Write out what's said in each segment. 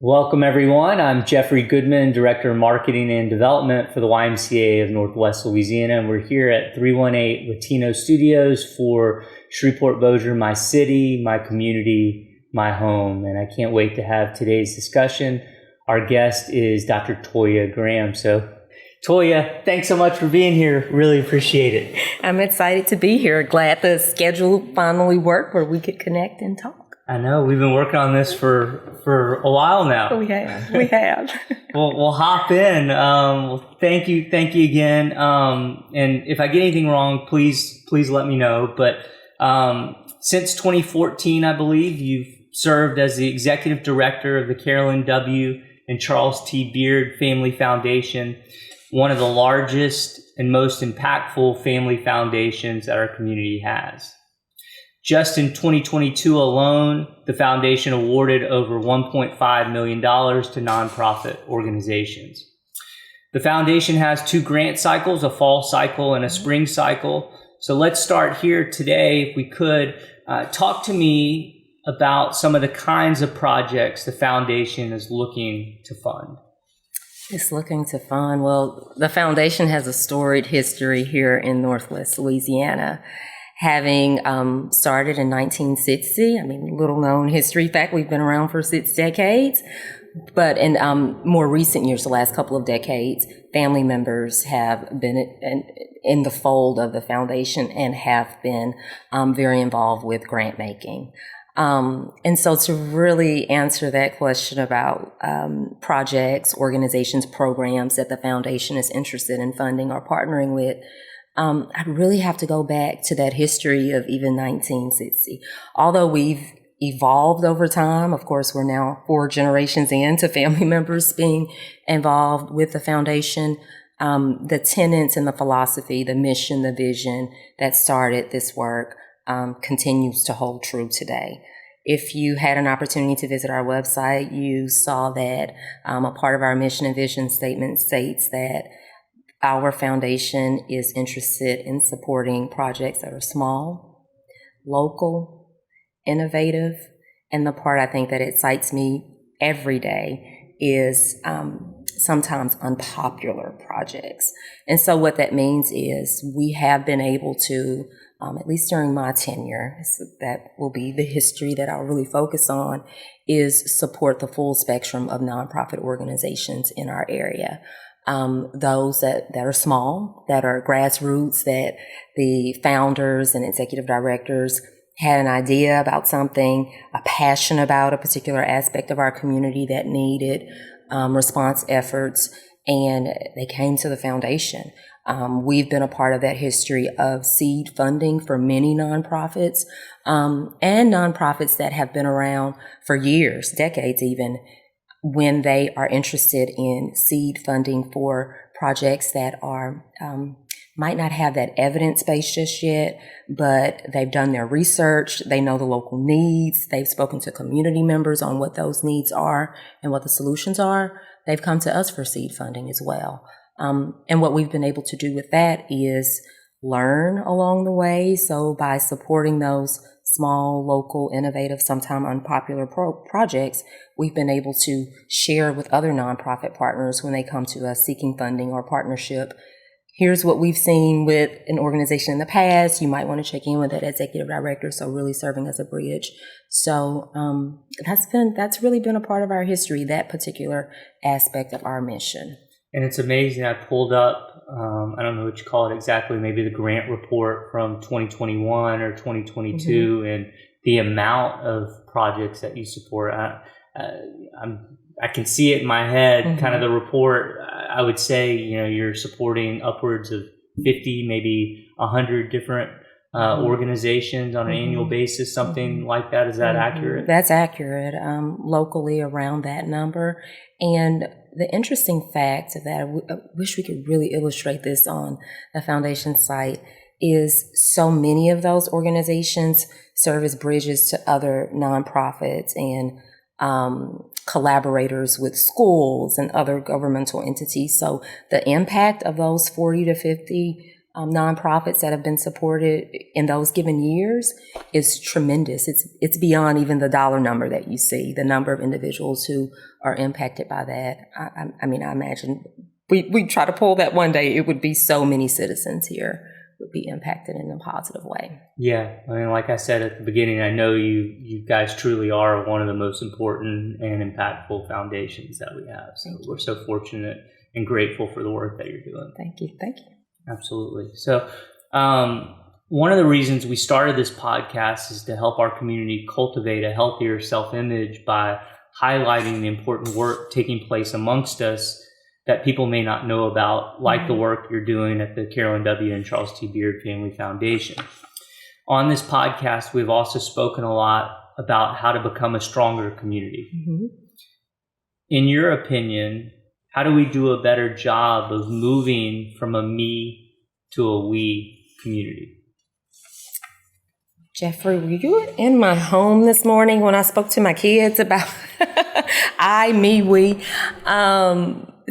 Welcome, everyone. I'm Jeffrey Goodman, Director of Marketing and Development for the YMCA of Northwest Louisiana, and we're here at 318 Latino Studios for Shreveport-Bossier, my city, my community, my home. And I can't wait to have today's discussion. Our guest is Dr. Toya Graham. So, Toya, thanks so much for being here. Really appreciate it. I'm excited to be here. Glad the schedule finally worked where we could connect and talk. I know we've been working on this for a while now. We have. We'll hop in. Thank you again. And if I get anything wrong, please let me know. But since 2014, I believe you've served as the executive director of the Carolyn W. and Charles T. Beaird Family Foundation, one of the largest and most impactful family foundations that our community has. Just in 2022 alone, the foundation awarded over $1.5 million to nonprofit organizations. The foundation has 2 grant cycles, a fall cycle and a spring cycle. So let's start here today. If we could, talk to me about some of the kinds of projects the foundation is looking to fund. It's looking to fund. Well, the foundation has a storied history here in Northwest Louisiana. Having started in 1960, little known history fact, we've been around for 6 decades. But in more recent years, the last couple of decades, family members have been in the fold of the foundation and have been very involved with grant making. And so to really answer that question about projects, organizations, programs that the foundation is interested in funding or partnering with, I'd really have to go back to that history of even 1960. Although we've evolved over time, of course, we're now 4 generations into family members being involved with the foundation. The tenets and the philosophy, the mission, the vision that started this work continues to hold true today. If you had an opportunity to visit our website, you saw that a part of our mission and vision statement states that our foundation is interested in supporting projects that are small, local, innovative, and the part I think that excites me every day is sometimes unpopular projects. And so what that means is we have been able to, at least during my tenure, that will be the history that I'll really focus on, is support the full spectrum of nonprofit organizations in our area. Those that are small, that are grassroots, that the founders and executive directors had an idea about something, a passion about a particular aspect of our community that needed response efforts, and they came to the foundation. We've been a part of that history of seed funding for many nonprofits, and nonprofits that have been around for years, decades even, when they are interested in seed funding for projects that are might not have that evidence base just yet, but they've done their research, they know the local needs, they've spoken to community members on what those needs are and what the solutions are. They've come to us for seed funding as well. And what we've been able to do with that is learn along the way. So by supporting those small, local, innovative, sometimes unpopular projects, we've been able to share with other nonprofit partners when they come to us seeking funding or partnership. Here's what we've seen with an organization in the past. You might want to check in with that executive director. So really serving as a bridge. So that's really been a part of our history, that particular aspect of our mission. And it's amazing. I pulled up, I don't know what you call it exactly, maybe the grant report from 2021 or 2022, and the amount of projects that you support. I can see it in my head, kind of the report. I would say, you're supporting upwards of 50, maybe 100 different organizations on an annual basis, something like that. Is that accurate? That's accurate. Locally around that number. And the interesting fact of that, I wish we could really illustrate this on the foundation site, is so many of those organizations serve as bridges to other nonprofits and collaborators with schools and other governmental entities. So the impact of those 40 to 50 nonprofits that have been supported in those given years is tremendous. It's beyond even the dollar number that you see, the number of individuals who are impacted by that. I mean, I imagine we try to pull that one day, it would be so many citizens here would be impacted in a positive way. Yeah, I mean, like I said at the beginning, I know you guys truly are one of the most important and impactful foundations that we have. So we're so fortunate and grateful for the work that you're doing. Thank you. Thank you. Absolutely. So one of the reasons we started this podcast is to help our community cultivate a healthier self-image by highlighting the important work taking place amongst us that people may not know about, like the work you're doing at the Carolyn W. and Charles T. Beaird Family Foundation. On this podcast, we've also spoken a lot about how to become a stronger community. Mm-hmm. In your opinion, how do we do a better job of moving from a me to a we community? Jeffrey, were you in my home this morning when I spoke to my kids about I, me, we?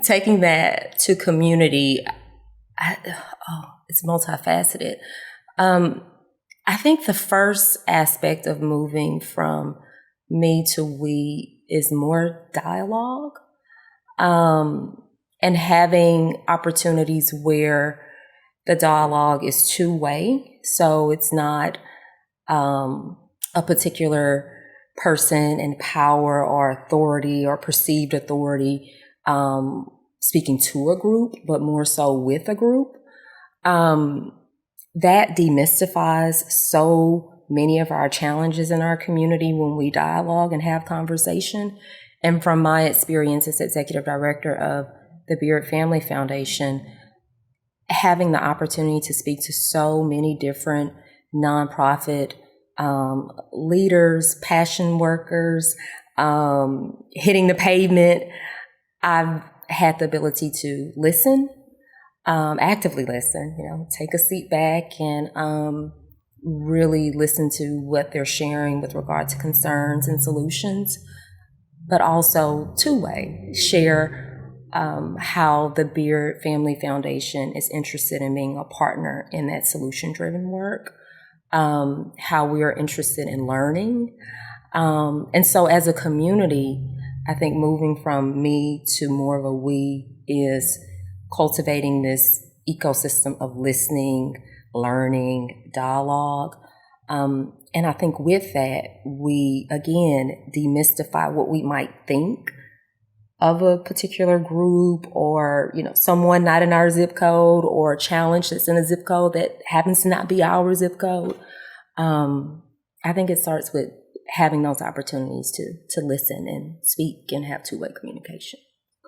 Taking that to community, it's multifaceted. I think the first aspect of moving from me to we is more dialogue, and having opportunities where the dialogue is two-way. So it's not a particular person in power or authority or perceived authority speaking to a group, but more so with a group. That demystifies so many of our challenges in our community when we dialogue and have conversation. And from my experience as executive director of the Beaird Family Foundation, having the opportunity to speak to so many different nonprofit leaders, passion workers, hitting the pavement, I've had the ability to listen, actively listen, take a seat back and really listen to what they're sharing with regard to concerns and solutions, but also two-way, share how the Beaird Family Foundation is interested in being a partner in that solution-driven work, how we are interested in learning. And so as a community, I think moving from me to more of a we is cultivating this ecosystem of listening, learning, dialogue. And I think with that, we, again, demystify what we might think of a particular group or, someone not in our zip code or a challenge that's in a zip code that happens to not be our zip code. I think it starts with having those opportunities to listen and speak and have two-way communication.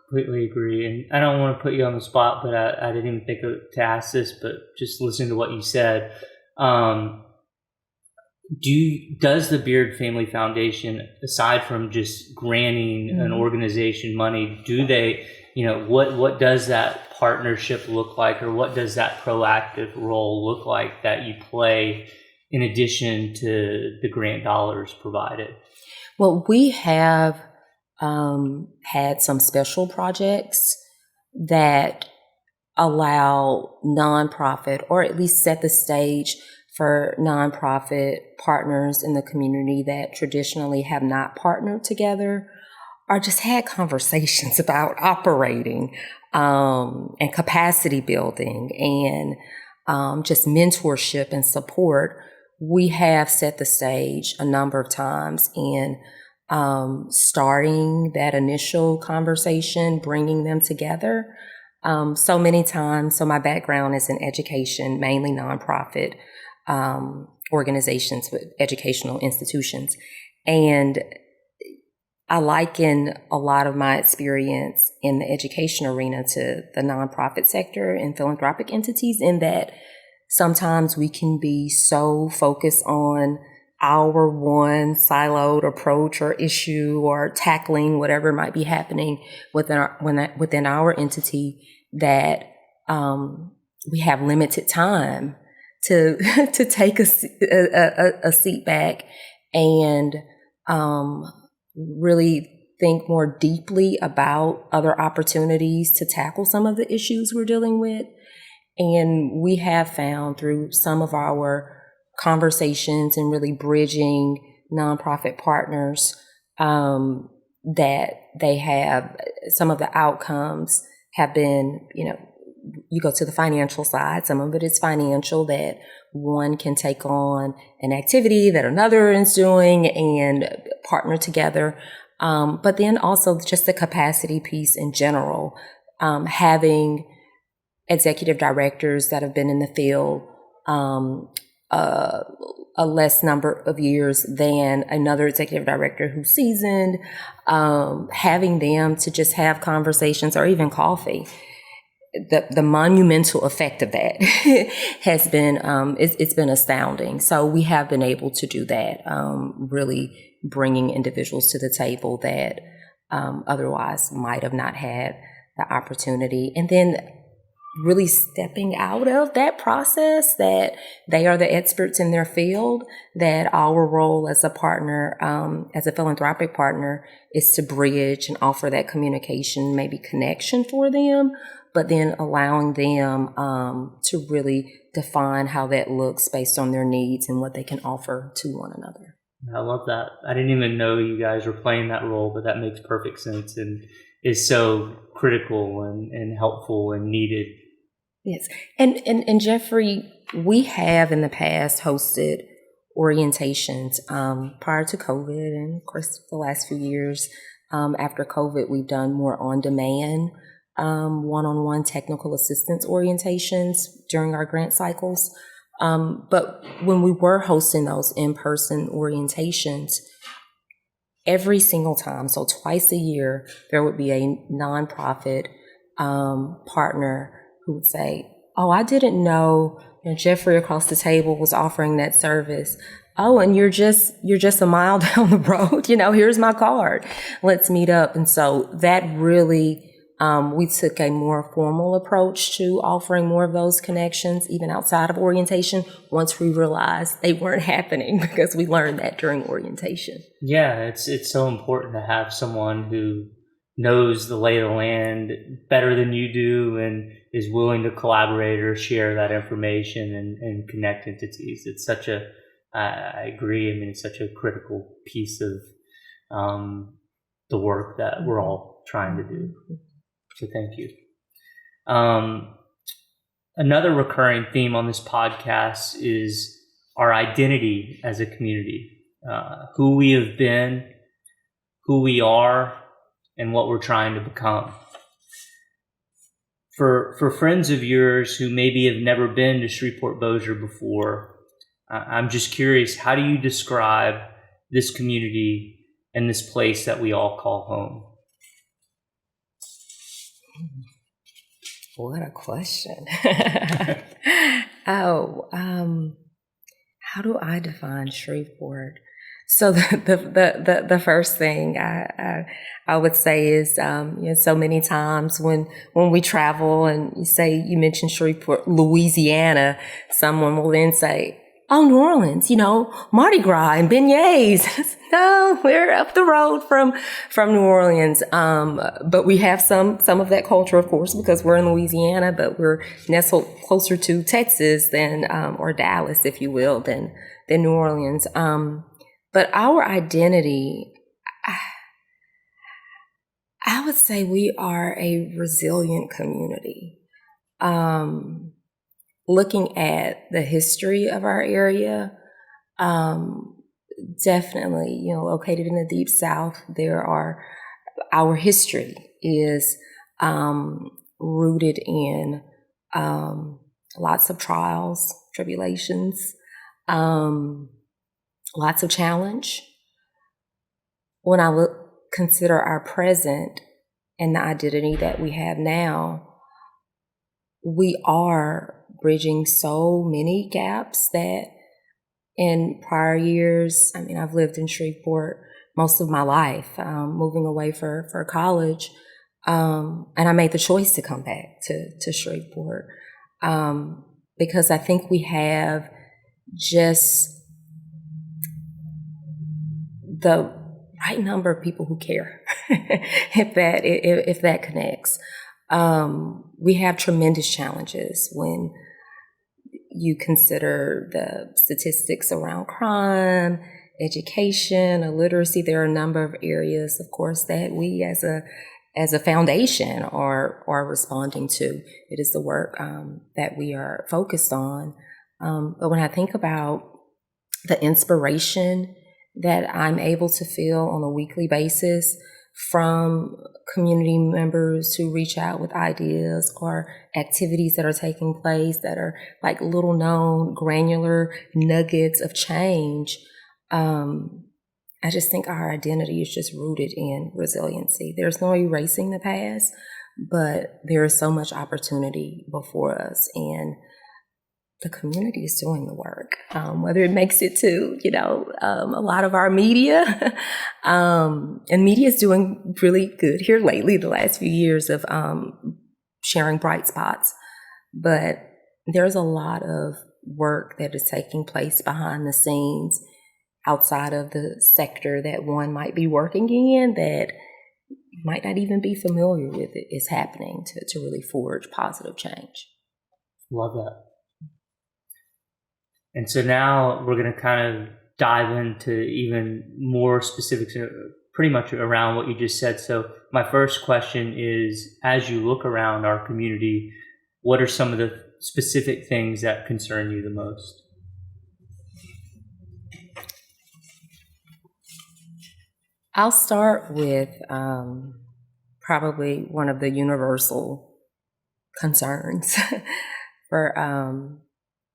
Completely agree. And I don't want to put you on the spot, but I didn't even think to ask this, but just listening to what you said, does the Beaird Family Foundation, aside from just granting an organization money, do they, what does that partnership look like, or what does that proactive role look like that you play in addition to the grant dollars provided? Well, we have had some special projects that allow nonprofit, or at least set the stage for nonprofit partners in the community that traditionally have not partnered together, or just had conversations about operating and capacity building and just mentorship and support. We have set the stage a number of times in starting that initial conversation, bringing them together. So many times, so my background is in education, mainly nonprofit organizations with educational institutions. And I liken a lot of my experience in the education arena to the nonprofit sector and philanthropic entities, in that sometimes we can be so focused on our one siloed approach or issue or tackling whatever might be happening within our entity that we have limited time to take a seat back and really think more deeply about other opportunities to tackle some of the issues we're dealing with. And we have found through some of our conversations and really bridging nonprofit partners that they have, some of the outcomes have been, you go to the financial side, some of it is financial, that one can take on an activity that another is doing and partner together. But then also just the capacity piece in general, having executive directors that have been in the field a less number of years than another executive director who's seasoned, having them to just have conversations or even coffee. The monumental effect of that has been, it's been astounding. So we have been able to do that, really bringing individuals to the table that otherwise might have not had the opportunity. And then really stepping out of that process, that they are the experts in their field, that our role as a partner, as a philanthropic partner, is to bridge and offer that communication, maybe connection for them, but then allowing them to really define how that looks based on their needs and what they can offer to one another. I love that. I didn't even know you guys were playing that role, but that makes perfect sense and is so critical and helpful and needed. Yes. And Jeffrey, we have in the past hosted orientations prior to COVID, and of course the last few years after COVID, we've done more on-demand one-on-one technical assistance orientations during our grant cycles. But when we were hosting those in-person orientations, every single time, so twice a year, there would be a nonprofit partner who would say, "Oh, I didn't know, Jeffrey across the table was offering that service. Oh, and you're just a mile down the road. Here's my card. Let's meet up." And so that really, we took a more formal approach to offering more of those connections, even outside of orientation, once we realized they weren't happening, because we learned that during orientation. Yeah, it's so important to have someone who knows the lay of the land better than you do and is willing to collaborate or share that information and connect entities. It's such I agree. I mean, it's such a critical piece of the work that we're all trying to do. So thank you. Another recurring theme on this podcast is our identity as a community, who we have been, who we are, and what we're trying to become. For friends of yours who maybe have never been to Shreveport-Bossier before, I'm just curious, how do you describe this community and this place that we all call home? What a question. How do I define Shreveport? So the first thing I would say is, so many times when we travel and you mention Shreveport, Louisiana, someone will then say, "Oh, New Orleans, Mardi Gras and beignets." No, we're up the road from New Orleans. But we have some of that culture, of course, because we're in Louisiana, but we're nestled closer to Texas than, or Dallas, if you will, than New Orleans. But our identity, I would say we are a resilient community. Looking at the history of our area, definitely, located in the Deep South, our history is rooted in lots of trials, tribulations, lots of challenge. When I consider our present and the identity that we have now, we are bridging so many gaps that in prior years, I've lived in Shreveport most of my life, moving away for college, and I made the choice to come back to Shreveport because I think we have just the right number of people who care, if that connects. We have tremendous challenges when you consider the statistics around crime, education, illiteracy. There are a number of areas, of course, that we as a foundation are responding to. It is the work that we are focused on. But when I think about the inspiration that I'm able to feel on a weekly basis from community members who reach out with ideas or activities that are taking place that are like little known granular nuggets of change, I just think our identity is just rooted in resiliency. There's no erasing the past, but there is so much opportunity before us, and the community is doing the work, whether it makes it to, a lot of our media. And media is doing really good here lately, the last few years of sharing bright spots. But there's a lot of work that is taking place behind the scenes outside of the sector that one might be working in that might not even be familiar with it is happening to really forge positive change. Love that. And so now we're going to kind of dive into even more specifics, pretty much around what you just said. So my first question is, as you look around our community, what are some of the specific things that concern you the most? I'll start with probably one of the universal concerns for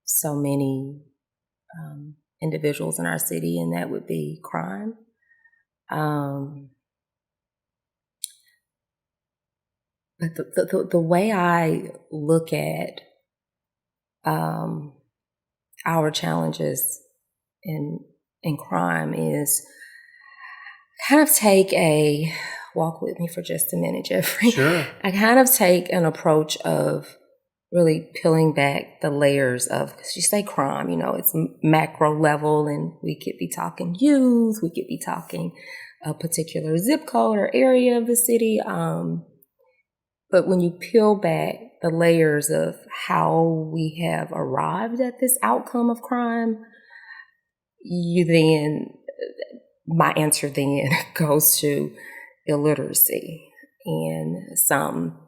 so many individuals in our city, and that would be crime. But the way I look at our challenges in crime is kind of walk with me for just a minute, Jeffrey. Sure. I kind of take an approach of really peeling back the layers of, because you say crime, it's macro level, and we could be talking youth, we could be talking a particular zip code or area of the city. But when you peel back the layers of how we have arrived at this outcome of crime, my answer then goes to illiteracy and some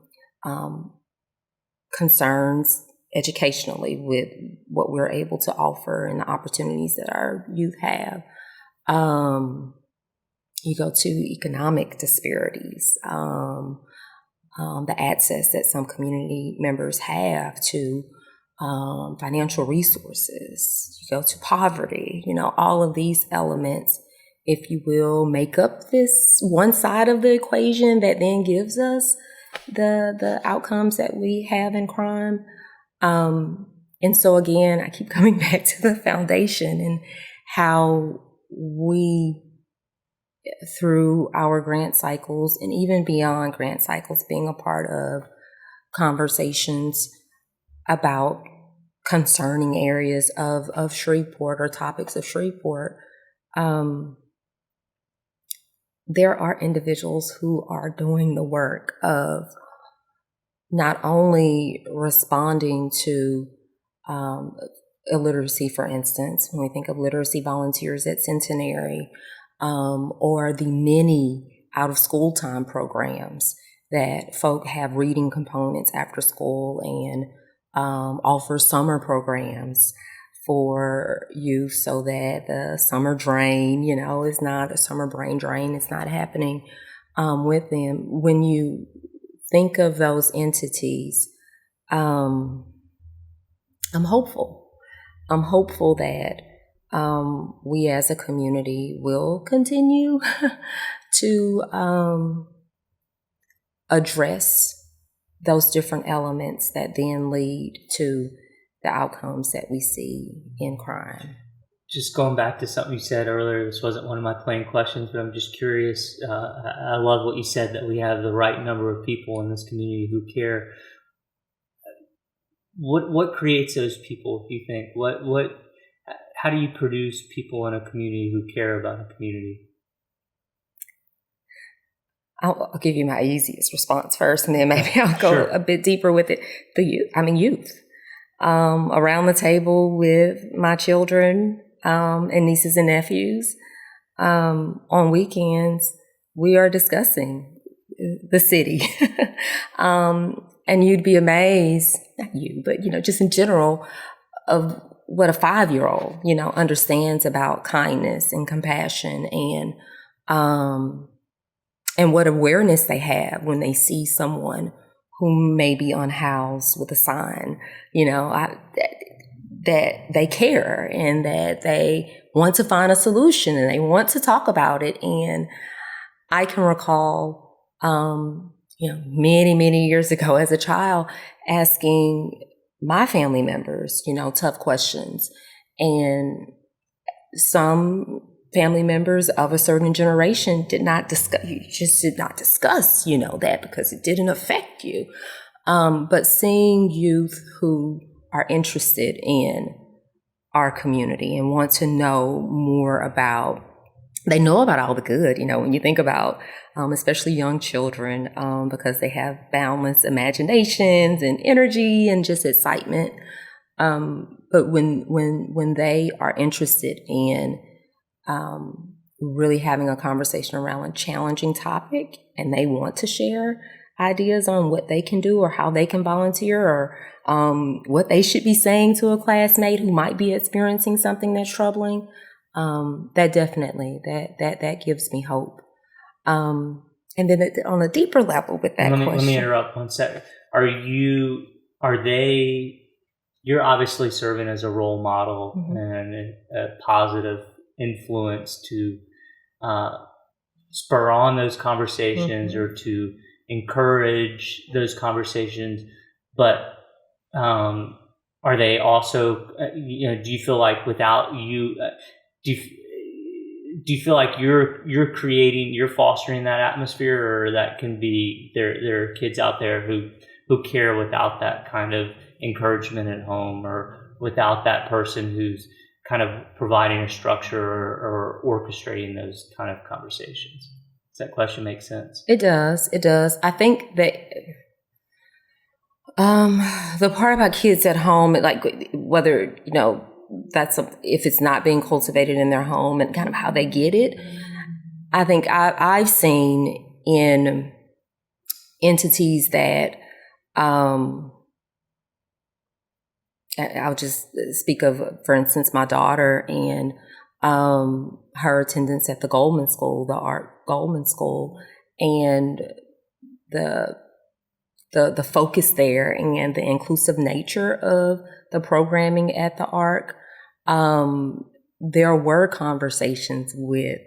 concerns educationally with what we're able to offer and the opportunities that our youth have. You go to economic disparities, the access that some community members have to financial resources. You go to poverty, all of these elements, if you will, make up this one side of the equation that then gives us the outcomes that we have in crime. And so again, I keep coming back to the foundation and how we, through our grant cycles and even beyond grant cycles, being a part of conversations about concerning areas of Shreveport or topics of Shreveport, there are individuals who are doing the work of not only responding to illiteracy, for instance, when we think of literacy volunteers at Centenary, or the many out-of-school time programs that folk have reading components after school and offer summer programs for youth so that the summer drain, is not a summer brain drain. It's not happening with them. When you think of those entities, I'm hopeful. I'm hopeful that we as a community will continue to address those different elements that then lead to the outcomes that we see in crime. Just going back to something you said earlier, this wasn't one of my plain questions, but I'm just curious. I love what you said, that we have the right number of people in this community who care. What creates those people, do you think? How do you produce people in a community who care about a community? I'll give you my easiest response first, and then maybe I'll go Sure. a bit deeper with it. Youth. Around the table with my children and nieces and nephews. On weekends, we are discussing the city. And you'd be amazed, not you, but, just in general, of what a 5-year-old, understands about kindness and compassion and what awareness they have when they see someone who may be unhoused with a sign, that they care and that they want to find a solution and they want to talk about it. And I can recall, many, many years ago as a child, asking my family members, tough questions. And some family members of a certain generation did not discuss that because it didn't affect you. But seeing youth who are interested in our community and want to know more about, they know about all the good, when you think about, especially young children, because they have boundless imaginations and energy and just excitement. But when they are interested in really having a conversation around a challenging topic and they want to share ideas on what they can do or how they can volunteer or what they should be saying to a classmate who might be experiencing something that's troubling, that definitely, that gives me hope. And then on a deeper level with that question. Let me interrupt 1 second. You're obviously serving as a role model and a positive influence to spur on those conversations or to encourage those conversations. But are they also, do you feel like without you, do you feel like you're fostering that atmosphere, or that can be, there are kids out there who care without that kind of encouragement at home, or without that person who's kind of providing a structure or orchestrating those kind of conversations? Does that question make sense? It does. I think that the part about kids at home, like whether, if it's not being cultivated in their home and kind of how they get it, I think I've seen in entities that, I'll just speak of, for instance, my daughter and her attendance at the Goldman School, the Art Goldman School, and the focus there and the inclusive nature of the programming at the ARC. There were conversations with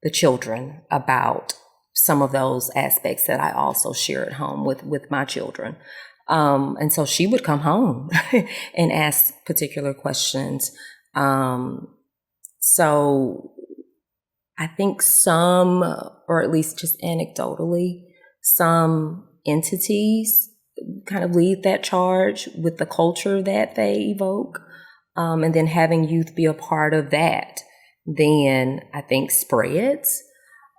the children about some of those aspects that I also share at home with my children. And so she would come home and ask particular questions. So I think some, or at least just anecdotally, some entities kind of lead that charge with the culture that they evoke. And then having youth be a part of that, then I think spreads.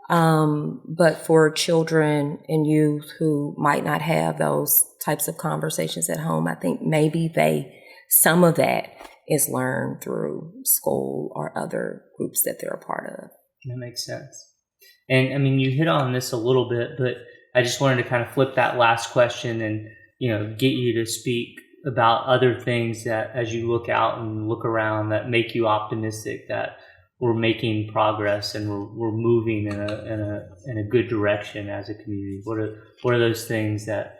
But for children and youth who might not have those types of conversations at home, I think maybe some of that is learned through school or other groups that they're a part of. That makes sense. And I mean, you hit on this a little bit, but I just wanted to kind of flip that last question and, get you to speak about other things that, as you look out and look around, that make you optimistic that we're making progress and we're moving in a good direction as a community. What are those things that,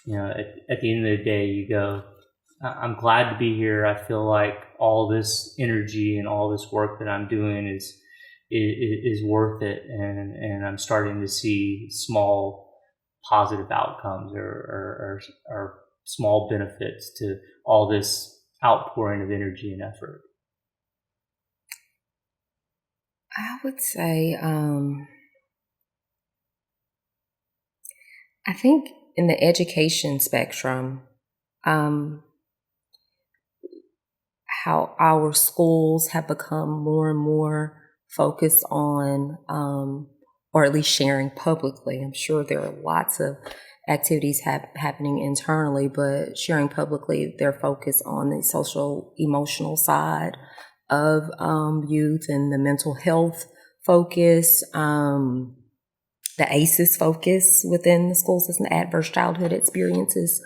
at the end of the day, you go, I'm glad to be here. I feel like all this energy and all this work that I'm doing is worth it, and I'm starting to see small positive outcomes or small benefits to all this outpouring of energy and effort. I would say, I think in the education spectrum, how our schools have become more and more focused on or at least sharing publicly. I'm sure there are lots of activities happening internally, but sharing publicly their focus on the social emotional side of youth and the mental health focus, the ACEs focus within the school system, adverse childhood experiences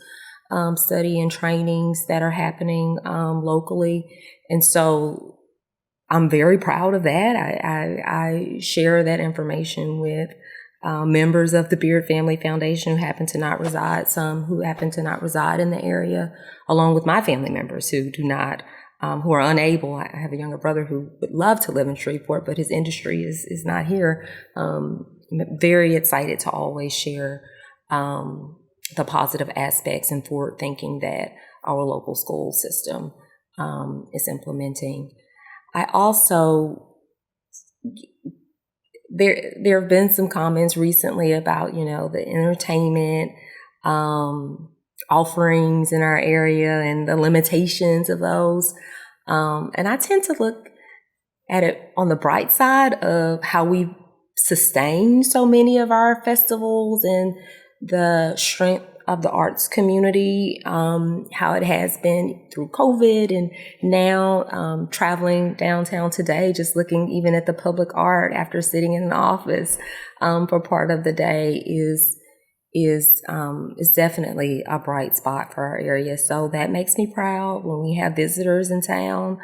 study and trainings that are happening locally. And so I'm very proud of that. I share that information with members of the Beaird Family Foundation who happen to not reside, some who happen to not reside in the area, along with my family members who do not, who are unable. I have a younger brother who would love to live in Shreveport, but his industry is not here. Very excited to always share the positive aspects and forward thinking that our local school system is implementing. I also, there have been some comments recently about, the entertainment offerings in our area and the limitations of those. And I tend to look at it on the bright side of how we sustain so many of our festivals and the strength of the arts community, how it has been through COVID, and now traveling downtown today, just looking even at the public art after sitting in an office for part of the day is definitely a bright spot for our area. So that makes me proud when we have visitors in town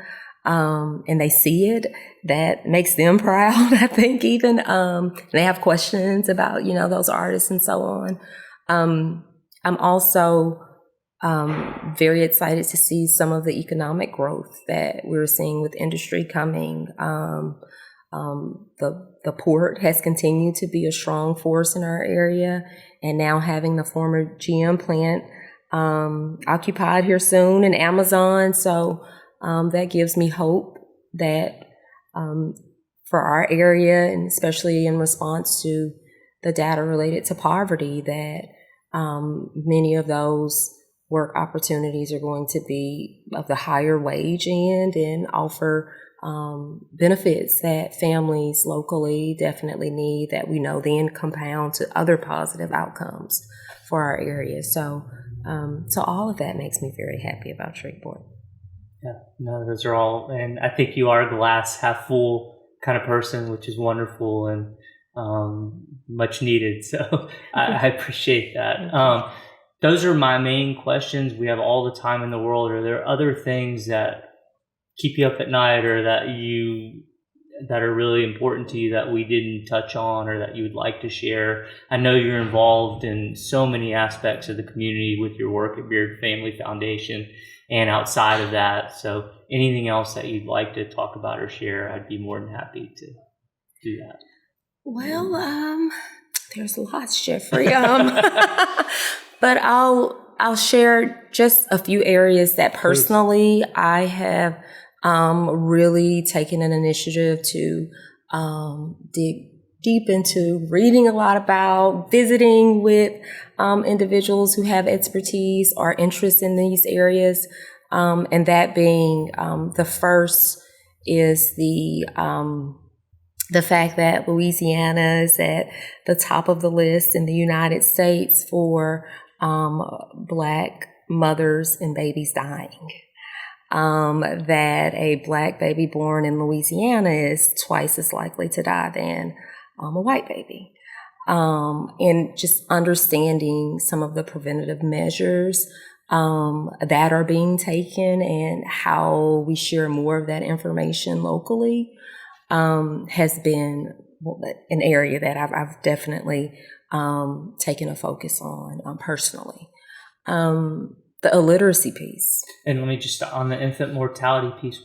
and they see it. That makes them proud, I think, even. They have questions about, those artists and so on. I'm also very excited to see some of the economic growth that we're seeing with industry coming. The port has continued to be a strong force in our area, and now having the former GM plant occupied here soon, and Amazon. So that gives me hope that for our area, and especially in response to the data related to poverty, that many of those work opportunities are going to be of the higher wage end and offer benefits that families locally definitely need, that we know then compound to other positive outcomes for our area. So all of that makes me very happy about Shreveport. Yeah, no, those are all, and I think you are a glass half full kind of person, which is wonderful and much needed. So I appreciate that. Those are my main questions. We have all the time in the world. Are there other things that keep you up at night, or that are really important to you that we didn't touch on, or that you would like to share? I know you're involved in so many aspects of the community with your work at Beaird Family Foundation and outside of that. So anything else that you'd like to talk about or share, I'd be more than happy to do that. Well, there's lots, Jeffrey. But I'll share just a few areas that personally I have really taken an initiative to dig deep into, reading a lot about, visiting with individuals who have expertise or interest in these areas, and that being the first is the fact that Louisiana is at the top of the list in the United States for Black mothers and babies dying. That a Black baby born in Louisiana is twice as likely to die than a white baby. And just understanding some of the preventative measures that are being taken and how we share more of that information locally has been an area that I've definitely taken a focus on personally. The illiteracy piece. And let me just, on the infant mortality piece,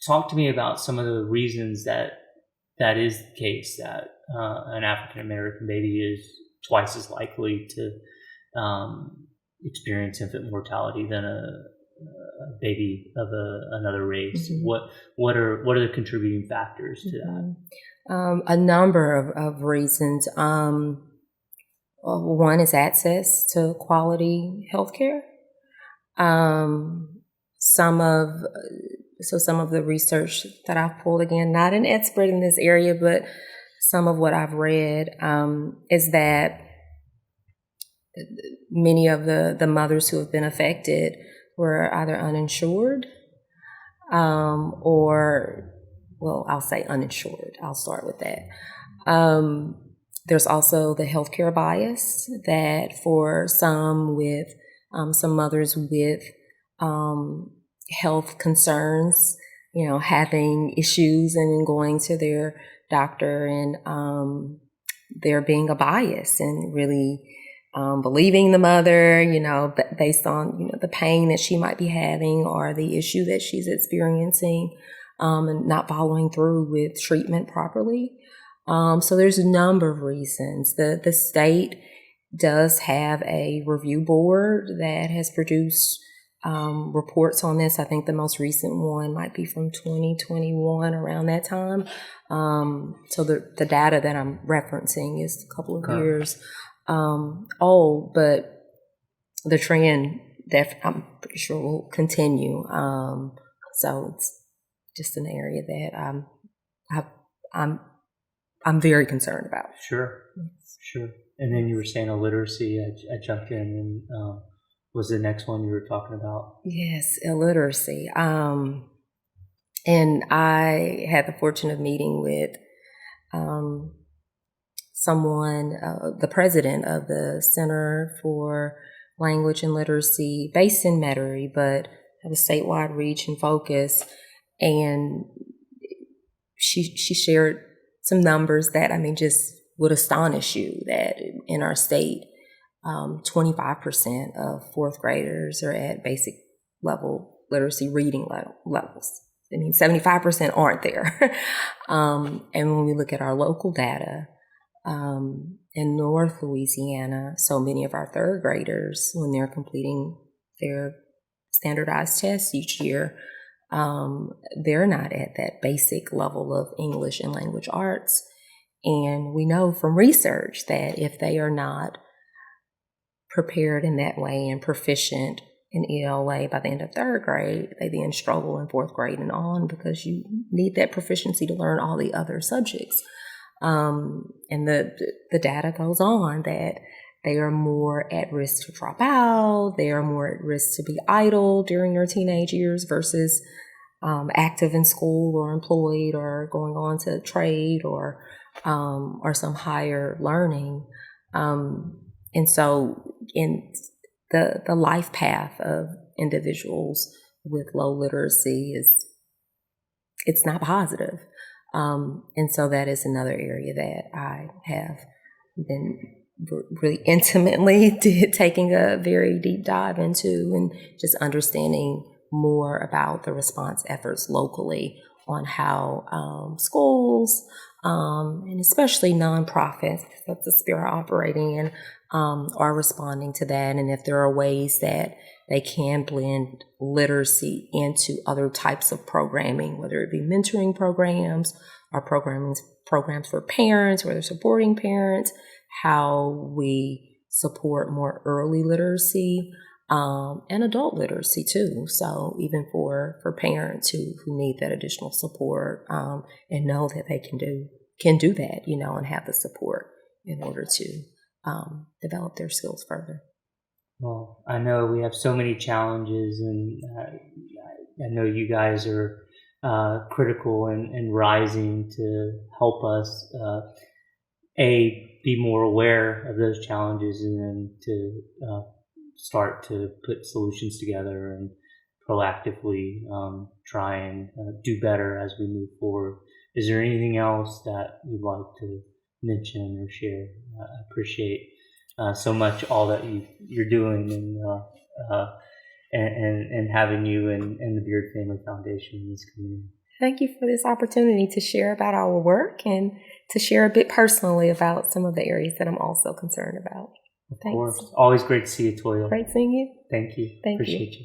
talk to me about some of the reasons that is the case, that an African American baby is twice as likely to experience infant mortality than a baby of another race. Mm-hmm. What are the contributing factors to that? A number of reasons. One is access to quality healthcare. Some of so some of the research that I've pulled, again, not an expert in this area, but some of what I've read is that many of the mothers who have been affected were either uninsured or, well, I'll say uninsured. I'll start with that. There's also the healthcare bias that for some mothers with health concerns, having issues and going to their doctor, and there being a bias and really believing the mother, based on, the pain that she might be having or the issue that she's experiencing, and not following through with treatment properly. So there's a number of reasons. The state does have a review board that has produced reports on this. I think the most recent one might be from 2021, around that time. So the data that I'm referencing is a couple of years old, but the trend that I'm pretty sure will continue. So it's just an area that I'm very concerned about. Sure. And then you were saying illiteracy. I jumped in, and was the next one you were talking about? Yes, illiteracy. And I had the fortune of meeting with someone, the president of the Center for Language and Literacy, based in Metairie, but have a statewide reach and focus. And she shared some numbers that, just would astonish you, that in our state, 25% of fourth graders are at basic level literacy reading levels. 75% aren't there. And when we look at our local data, in North Louisiana, so many of our third graders, when they're completing their standardized tests each year, they're not at that basic level of English and language arts. And we know from research that if they are not prepared in that way and proficient in ELA by the end of third grade, they then struggle in fourth grade and on, because you need that proficiency to learn all the other subjects. And the data goes on that they are more at risk to drop out, they are more at risk to be idle during their teenage years versus active in school or employed or going on to trade or some higher learning. And so in the life path of individuals with low literacy it's not positive. And so that is another area that I have been really intimately taking a very deep dive into, and just understanding more about the response efforts locally on how schools and especially nonprofits, because that's the sphere I'm operating in, are responding to that, and if there are ways that they can blend literacy into other types of programming, whether it be mentoring programs or programs for parents, where they're supporting parents, how we support more early literacy and adult literacy too. So even for parents who need that additional support and know that they can do that, and have the support in order to develop their skills further. Well, I know we have so many challenges, and I know you guys are critical and rising to help us, be more aware of those challenges, and then to start to put solutions together and proactively try and do better as we move forward. Is there anything else that you'd like to mention or share? I appreciate so much all that you're doing, and having you and the Beaird Family Foundation in this community. Thank you for this opportunity to share about our work and to share a bit personally about some of the areas that I'm also concerned about. Of course. Always great to see you, Toya. Great seeing you. Thank you. Thank you. Appreciate you.